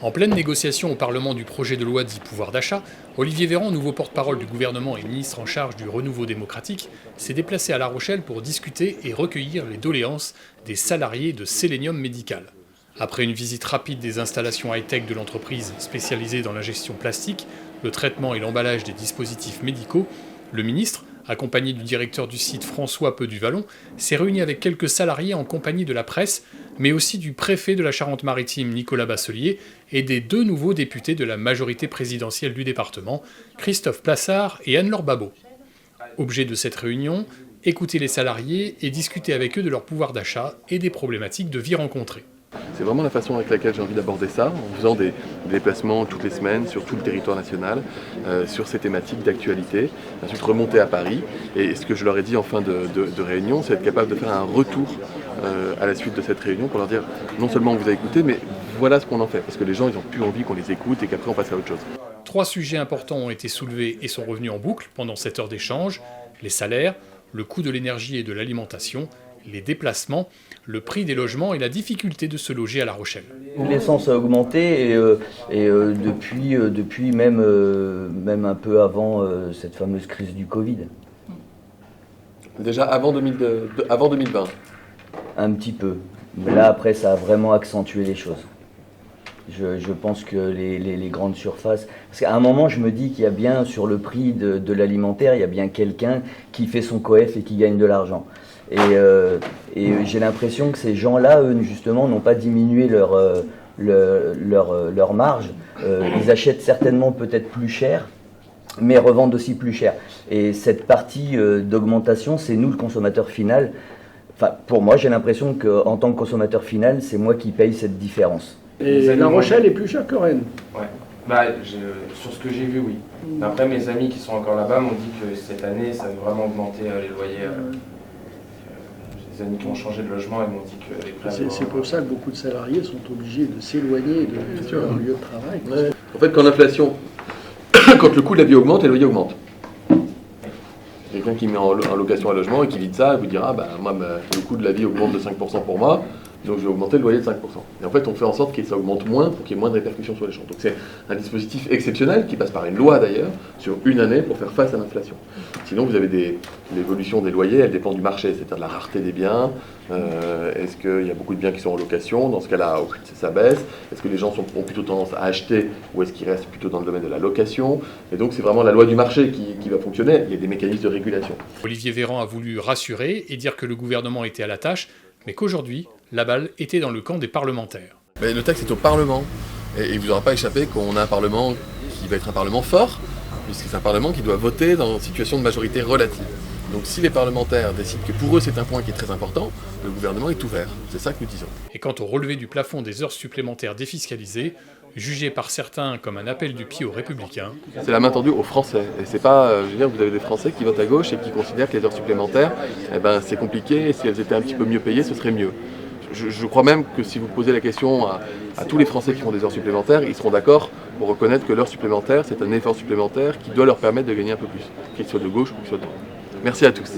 En pleine négociation au Parlement du projet de loi dit pouvoir d'achat, Olivier Véran, nouveau porte-parole du gouvernement et ministre en charge du renouveau démocratique, s'est déplacé à La Rochelle pour discuter et recueillir les doléances des salariés de Sélénium Médical. Après une visite rapide des installations high-tech de l'entreprise spécialisée dans la gestion plastique, le traitement et l'emballage des dispositifs médicaux, le ministre, accompagné du directeur du site François Peu-du-Vallon, s'est réuni avec quelques salariés en compagnie de la presse, mais aussi du préfet de la Charente-Maritime Nicolas Basselier et des deux nouveaux députés de la majorité présidentielle du département, Christophe Plassard et Anne-Laure Babot. Objet de cette réunion, écouter les salariés et discuter avec eux de leur pouvoir d'achat et des problématiques de vie rencontrées. C'est vraiment la façon avec laquelle j'ai envie d'aborder ça, en faisant des déplacements toutes les semaines sur tout le territoire national, sur ces thématiques d'actualité, ensuite remonter à Paris. Et ce que je leur ai dit en fin de réunion, c'est être capable de faire un retour à la suite de cette réunion pour leur dire non seulement on vous a écouté, mais voilà ce qu'on en fait. Parce que les gens, ils n'ont plus envie qu'on les écoute et qu'après on passe à autre chose. 3 sujets importants ont été soulevés et sont revenus en boucle pendant cette heure d'échange: les salaires, le coût de l'énergie et de l'alimentation, les déplacements, le prix des logements et la difficulté de se loger à La Rochelle. L'essence a augmenté et depuis même un peu avant cette fameuse crise du Covid. Déjà avant 2020. Un petit peu. Mais là après ça a vraiment accentué les choses. Je pense que les grandes surfaces... Parce qu'à un moment, je me dis qu'il y a bien, sur le prix de l'alimentaire, il y a bien quelqu'un qui fait son coef et qui gagne de l'argent. Et j'ai l'impression que ces gens-là, eux, justement, n'ont pas diminué leur marge. Ils achètent certainement peut-être plus cher, mais revendent aussi plus cher. Et cette partie d'augmentation, c'est nous, le consommateur final. Enfin, pour moi, j'ai l'impression qu'en tant que consommateur final, c'est moi qui paye cette différence. Et La Rochelle est plus chère que Rennes. Ouais. Sur ce que j'ai vu, oui. Après, mes amis qui sont encore là-bas m'ont dit que cette année, ça avait vraiment augmenté les loyers. Les amis qui ont changé de logement, ils m'ont dit que les prix... C'est pour ça que beaucoup de salariés sont obligés de s'éloigner de leur lieu de travail. Ouais. En fait, quand l'inflation, quand le coût de la vie augmente, les loyers augmentent. Quelqu'un qui met en location un logement et qui vit de ça, il vous dira le coût de la vie augmente de 5% pour moi, donc je vais augmenter le loyer de 5%. Et en fait, on fait en sorte que ça augmente moins pour qu'il y ait moins de répercussions sur les gens. Donc c'est un dispositif exceptionnel qui passe par une loi d'ailleurs, sur une année pour faire face à l'inflation. Sinon, vous avez l'évolution des loyers, elle dépend du marché, c'est-à-dire de la rareté des biens. Est-ce qu'il y a beaucoup de biens qui sont en location? Dans ce cas-là, ça baisse. Est-ce que les gens ont plutôt tendance à acheter ou est-ce qu'ils restent plutôt dans le domaine de la location? Et donc c'est vraiment la loi du marché qui va fonctionner. Il y a des mécanismes de régulation. Olivier Véran a voulu rassurer et dire que le gouvernement était à la tâche, mais qu'aujourd'hui, la balle était dans le camp des parlementaires. Mais le texte est au Parlement. Et il ne vous aura pas échappé qu'on a un Parlement qui va être un Parlement fort, puisque c'est un Parlement qui doit voter dans une situation de majorité relative. Donc si les parlementaires décident que pour eux c'est un point qui est très important, le gouvernement est ouvert. C'est ça que nous disons. Et quant au relevé du plafond des heures supplémentaires défiscalisées, jugé par certains comme un appel du pied aux Républicains. C'est la main tendue aux Français. Et c'est pas, je veux dire, vous avez des Français qui votent à gauche et qui considèrent que les heures supplémentaires, c'est compliqué, et si elles étaient un petit peu mieux payées, ce serait mieux. Je crois même que si vous posez la question à tous les Français qui font des heures supplémentaires, ils seront d'accord pour reconnaître que l'heure supplémentaire, c'est un effort supplémentaire qui doit leur permettre de gagner un peu plus, qu'ils soient de gauche ou qu'ils soient de droite. Merci à tous.